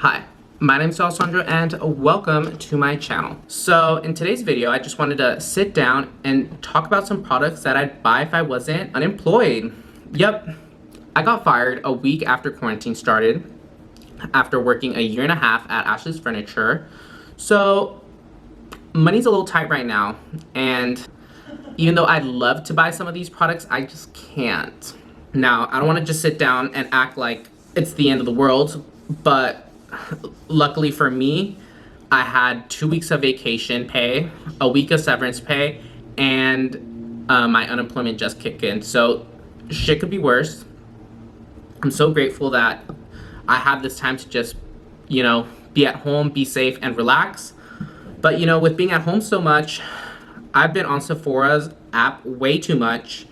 Hi, my name is Alessandro and welcome to my channel. So in today's video, I just wanted to sit down and talk about some products that I'd buy if I wasn't unemployed. Yep, I got fired a week after quarantine started after working a year and a half at Ashley's Furniture. So money's a little tight right now, and even though I'd love to buy some of these products, I just can't. Now, I don't want to just sit down and act like it's the end of the world, but luckily for me, I had 2 weeks of vacation pay, a week of severance pay, and my unemployment just kicked in. So shit could be worse. I'm so grateful that I have this time to just, be at home, be safe, and relax. But, with being at home so much, I've been on Sephora's app way too much,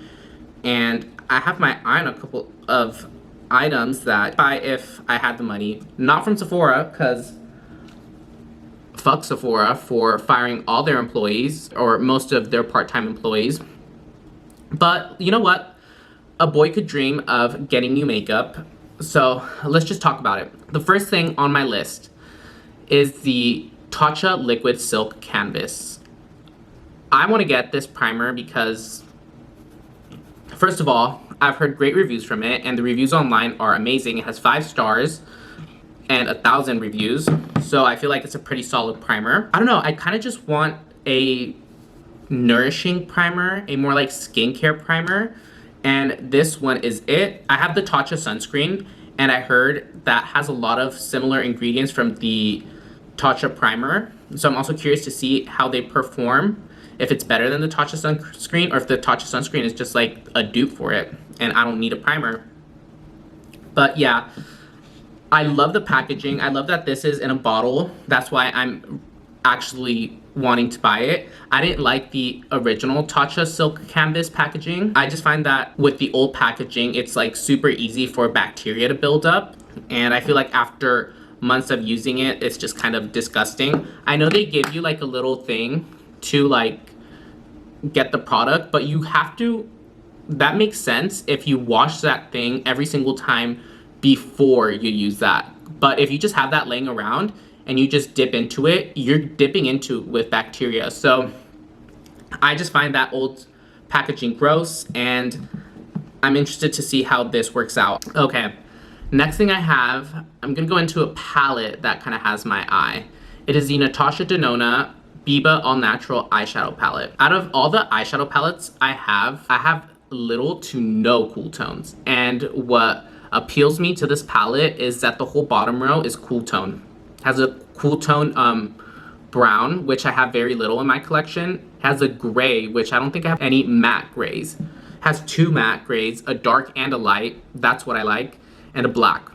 and I have my eye on a couple of items that I'd buy if I had the money. Not from Sephora, because fuck Sephora for firing all their employees, or most of their part-time employees. But you know what? A boy could dream of getting new makeup. So let's just talk about it. The first thing on my list is the Tatcha Liquid Silk Canvas. I want to get this primer because, first of all, I've heard great reviews from it, and the reviews online are amazing. It has 5 stars and 1,000 reviews, so I feel like it's a pretty solid primer. I don't know, I kind of just want a nourishing primer, a more like skincare primer, and this one is it. I have the Tatcha sunscreen, and I heard that has a lot of similar ingredients from the Tatcha primer, so I'm also curious to see how they perform, if it's better than the Tatcha sunscreen, or if the Tatcha sunscreen is just like a dupe for it and I don't need a primer. But yeah, I love the packaging. I love that this is in a bottle. That's why I'm actually wanting to buy it. I didn't like the original Tatcha Silk Canvas packaging. I just find that with the old packaging, it's like super easy for bacteria to build up. And I feel like after months of using it, it's just kind of disgusting. I know they give you like a little thing to like get the product, but you have to, that makes sense if you wash that thing every single time before you use that. But if you just have that laying around and you just dip into it, you're dipping into it with bacteria. So I just find that old packaging gross, and I'm interested to see how this works out. Okay, next thing I have, I'm gonna go into a palette that kind of has my eye. It is the Natasha Denona Biba All Natural Eyeshadow Palette. Out of all the eyeshadow palettes I have little to no cool tones. And what appeals me to this palette is that the whole bottom row is cool tone. Has a cool tone brown, which I have very little in my collection. Has a gray, which I don't think I have any matte grays. Has 2 matte grays, a dark and a light. That's what I like. And a black.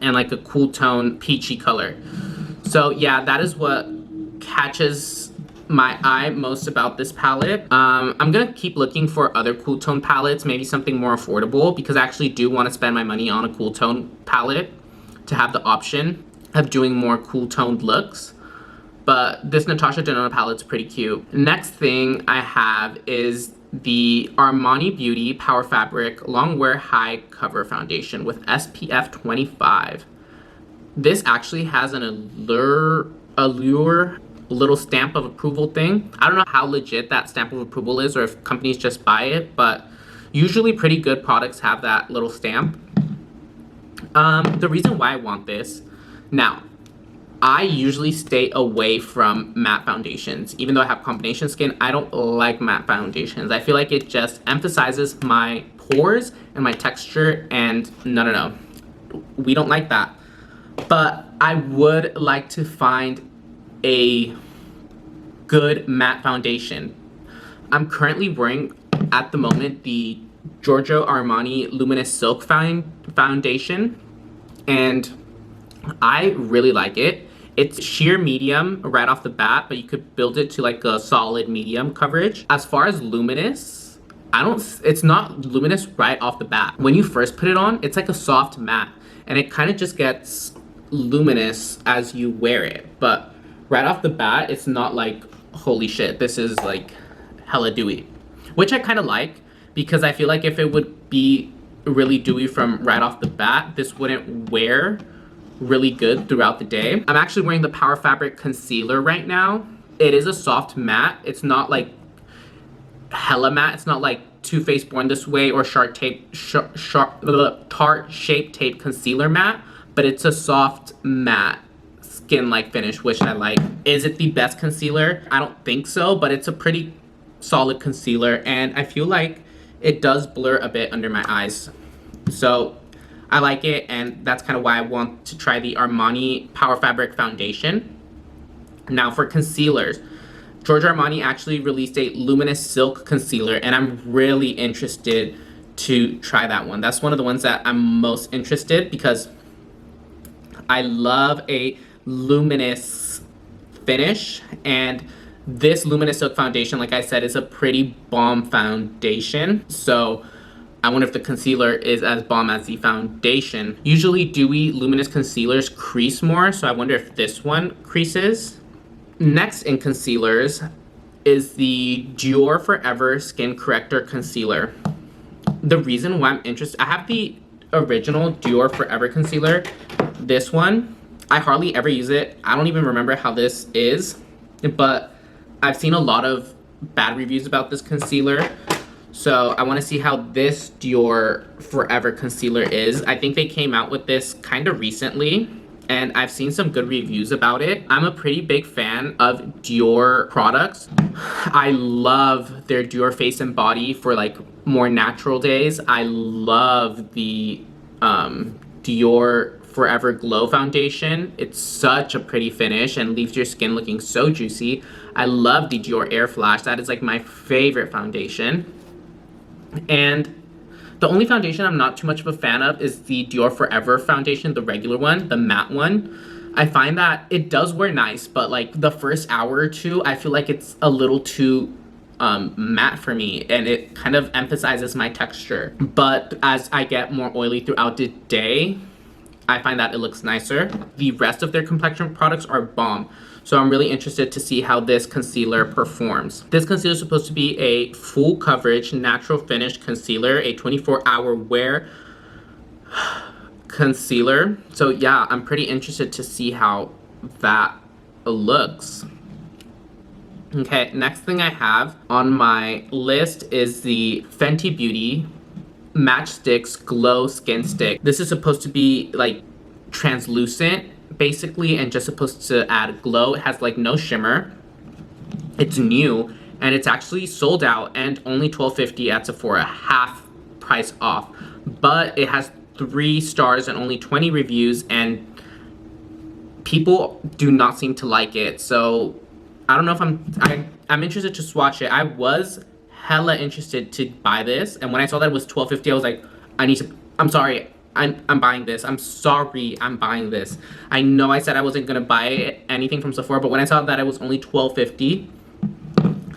And like a cool tone peachy color. So yeah, that is what catches my eye most about this palette. I'm gonna keep looking for other cool tone palettes, maybe something more affordable, because I actually do want to spend my money on a cool tone palette to have the option of doing more cool toned looks. But this Natasha Denona palette's pretty cute. Next thing I have is the Armani Beauty Power Fabric Long Wear High Cover Foundation with SPF 25. This actually has an allure little stamp of approval thing. I don't know how legit that stamp of approval is, or if companies just buy it, but usually pretty good products have that little stamp. The reason why I want this, now, I usually stay away from matte foundations. Even though I have combination skin, I don't like matte foundations. I feel like it just emphasizes my pores and my texture, and no. We don't like that. But I would like to find a good matte foundation. I'm currently wearing, at the moment, the Giorgio Armani Luminous Silk Foundation, and I really like it. It's sheer medium right off the bat, but you could build it to like a solid medium coverage. As far as luminous, it's not luminous right off the bat. When you first put it on, it's like a soft matte, and it kind of just gets luminous as you wear it. But right off the bat, it's not like, holy shit, this is like hella dewy. Which I kind of like, because I feel like if it would be really dewy from right off the bat, this wouldn't wear really good throughout the day. I'm actually wearing the Power Fabric Concealer right now. It is a soft matte. It's not like hella matte. It's not like Too Faced Born This Way or Tarte Shape Tape Concealer Matte, but it's a soft matte skin-like finish, which I like. Is it the best concealer? I don't think so, but it's a pretty solid concealer, and I feel like it does blur a bit under my eyes. So I like it, and that's kind of why I want to try the Armani Power Fabric Foundation. Now for concealers, Giorgio Armani actually released a Luminous Silk Concealer, and I'm really interested to try that one. That's one of the ones that I'm most interested because I love a luminous finish, and this Luminous Silk Foundation, like I said, is a pretty bomb foundation. So I wonder if the concealer is as bomb as the foundation. Usually dewy luminous concealers crease more, so I wonder if this one creases. Next in concealers is the Dior Forever Skin Corrector Concealer. The reason why I'm interested, I have the original Dior Forever Concealer. This one, I hardly ever use it. I don't even remember how this is, but I've seen a lot of bad reviews about this concealer. So I want to see how this Dior Forever Concealer is. I think they came out with this kind of recently, and I've seen some good reviews about it. I'm a pretty big fan of Dior products. I love their Dior Face and Body for like more natural days. I love the Dior Forever Glow Foundation. It's such a pretty finish and leaves your skin looking so juicy. I love the Dior Air Flash. That is like my favorite foundation. And the only foundation I'm not too much of a fan of is the Dior Forever foundation, the regular one, the matte one. I find that it does wear nice, but like the first hour or two, I feel like it's a little too matte for me, and it kind of emphasizes my texture. But as I get more oily throughout the day, I find that it looks nicer. The rest of their complexion products are bomb. So I'm really interested to see how this concealer performs. This concealer is supposed to be a full coverage, natural finish concealer, a 24-hour wear concealer. So yeah, I'm pretty interested to see how that looks. Okay, next thing I have on my list is the Fenty Beauty Match Sticks Glow Skin Stick. This is supposed to be like translucent basically, and just supposed to add glow. It has like no shimmer. It's new, and it's actually sold out and only $12.50 at Sephora, half price off. But it has 3 stars and only 20 reviews, and people do not seem to like it. So I don't know if I'm interested to swatch it. I was hella interested to buy this, and when I saw that it was $12.50, I was like, I'm sorry, I'm buying this. I'm sorry, I'm buying this. I know I said I wasn't gonna buy anything from Sephora, but when I saw that it was only $12.50,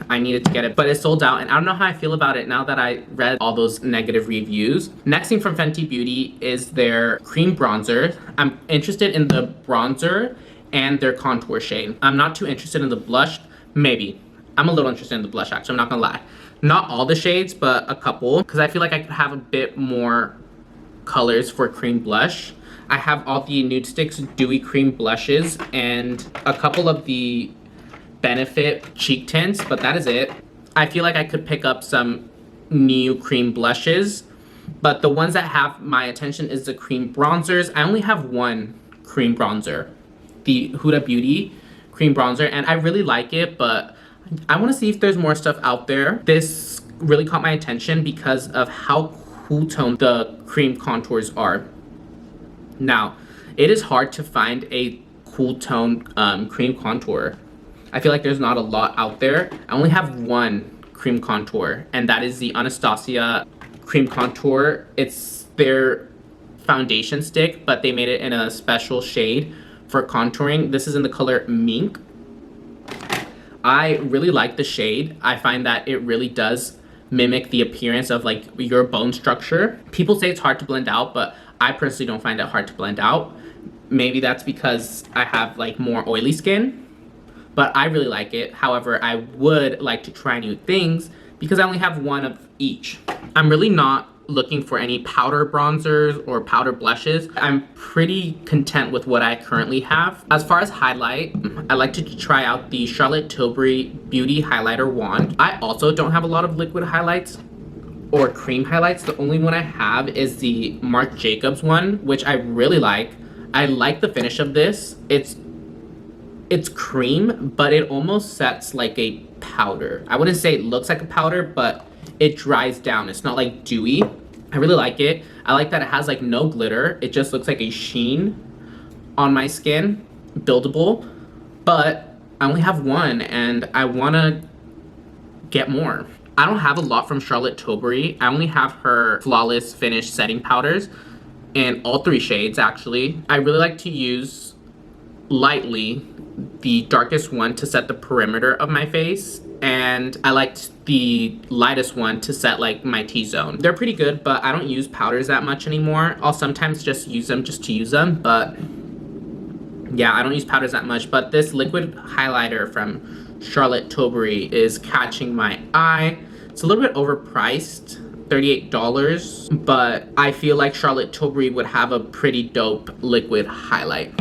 I needed to get it. But it sold out, and I don't know how I feel about it now that I read all those negative reviews. Next thing from Fenty Beauty is their cream bronzer. I'm interested in the bronzer and their contour shade. I'm not too interested in the blush. Maybe. I'm a little interested in the blush, actually, I'm not gonna lie. Not all the shades, but a couple, because I feel like I could have a bit more colors for cream blush. I have all the Nude Sticks Dewy Cream blushes and a couple of the Benefit cheek tints, but that is it. I feel like I could pick up some new cream blushes, but the ones that have my attention is the cream bronzers. I only have one cream bronzer, the Huda Beauty cream bronzer, and I really like it, but I want to see if there's more stuff out there. This really caught my attention because of how cool tone the cream contours are. Now, it is hard to find a cool tone cream contour. I feel like there's not a lot out there. I only have one cream contour, and that is the Anastasia cream contour. It's their foundation stick, but they made it in a special shade for contouring. This is in the color Mink. I really like the shade. I find that it really does mimic the appearance of like your bone structure. People say it's hard to blend out, but I personally don't find it hard to blend out. Maybe that's because I have like more oily skin, but I really like it. However, I would like to try new things because I only have one of each. I'm really not looking for any powder bronzers or powder blushes, I'm pretty content with what I currently have. As far as highlight, I like to try out the Charlotte Tilbury Beauty Highlighter Wand. I also don't have a lot of liquid highlights or cream highlights. The only one I have is the Marc Jacobs one, which I really like. I like the finish of this. It's cream, but it almost sets like a powder. I wouldn't say it looks like a powder, but it dries down. It's not like dewy. I really like it. I like that it has like no glitter. It just looks like a sheen on my skin, buildable. But I only have one and I wanna get more. I don't have a lot from Charlotte Tilbury. I only have her Flawless Finish setting powders in all 3 shades actually. I really like to use lightly the darkest one to set the perimeter of my face, and I liked the lightest one to set like my T-zone. They're pretty good, but I don't use powders that much anymore. I'll sometimes just use them just to use them, but yeah, I don't use powders that much. But this liquid highlighter from Charlotte Tilbury is catching my eye. It's a little bit overpriced, $38, but I feel like Charlotte Tilbury would have a pretty dope liquid highlight.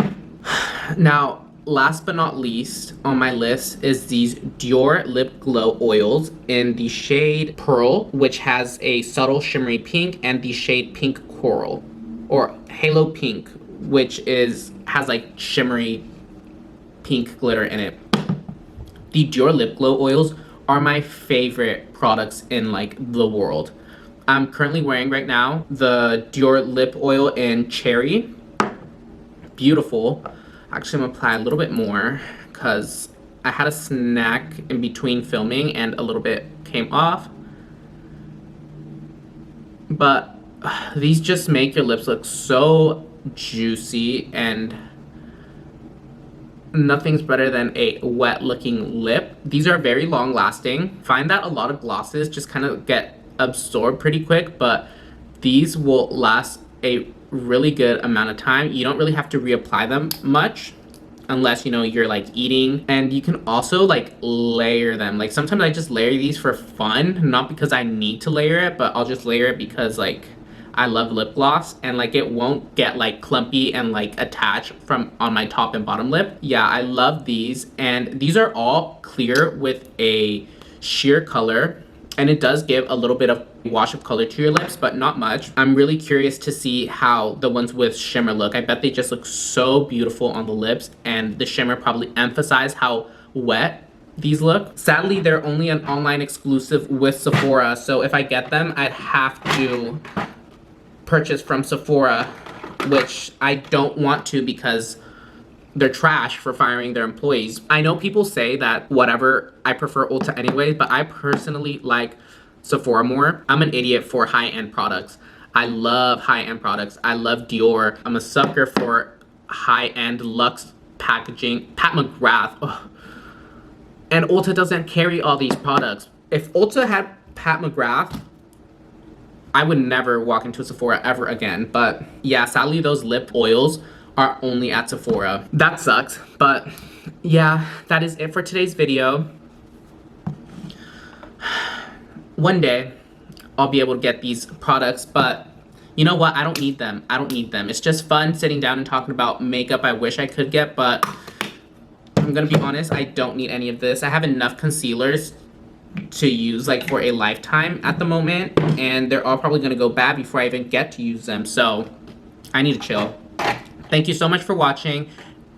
Now, last but not least on my list is these Dior Lip Glow Oils in the shade Pearl, which has a subtle shimmery pink, and the shade Pink Coral, or Halo Pink, which has like shimmery pink glitter in it. The Dior Lip Glow Oils are my favorite products in like the world. I'm currently wearing right now the Dior Lip Oil in Cherry. Beautiful. Actually, I'm gonna apply a little bit more because I had a snack in between filming and a little bit came off. But these just make your lips look so juicy, and nothing's better than a wet looking lip. These are very long lasting. Find that a lot of glosses just kind of get absorbed pretty quick, but these will last a really good amount of time. You don't really have to reapply them much unless, you know, you're like eating. And you can also like layer them. Like sometimes I just layer these for fun, not because I need to layer it, but I'll just layer it because like I love lip gloss, and like it won't get like clumpy and like attached from on my top and bottom lip. Yeah, I love these, and these are all clear with a sheer color, and it does give a little bit of wash of color to your lips, but not much. I'm really curious to see how the ones with shimmer look. I bet they just look so beautiful on the lips, and the shimmer probably emphasize how wet these look. Sadly, they're only an online exclusive with Sephora, so if I get them, I'd have to purchase from Sephora, which I don't want to because they're trash for firing their employees. I know people say that whatever, I prefer Ulta anyway, but I personally like Sephora more. I'm an idiot for high-end products. I love high-end products. I love Dior. I'm a sucker for high-end luxe packaging. Pat McGrath. Ugh. And Ulta doesn't carry all these products. If Ulta had Pat McGrath, I would never walk into Sephora ever again. But yeah, sadly those lip oils are only at Sephora. That sucks, but yeah, that is it for today's video. One day, I'll be able to get these products, but you know what? I don't need them. I don't need them. It's just fun sitting down and talking about makeup I wish I could get, but I'm gonna be honest, I don't need any of this. I have enough concealers to use like for a lifetime at the moment, and they're all probably gonna go bad before I even get to use them, so I need to chill. Thank you so much for watching,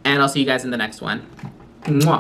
and I'll see you guys in the next one. Mwah.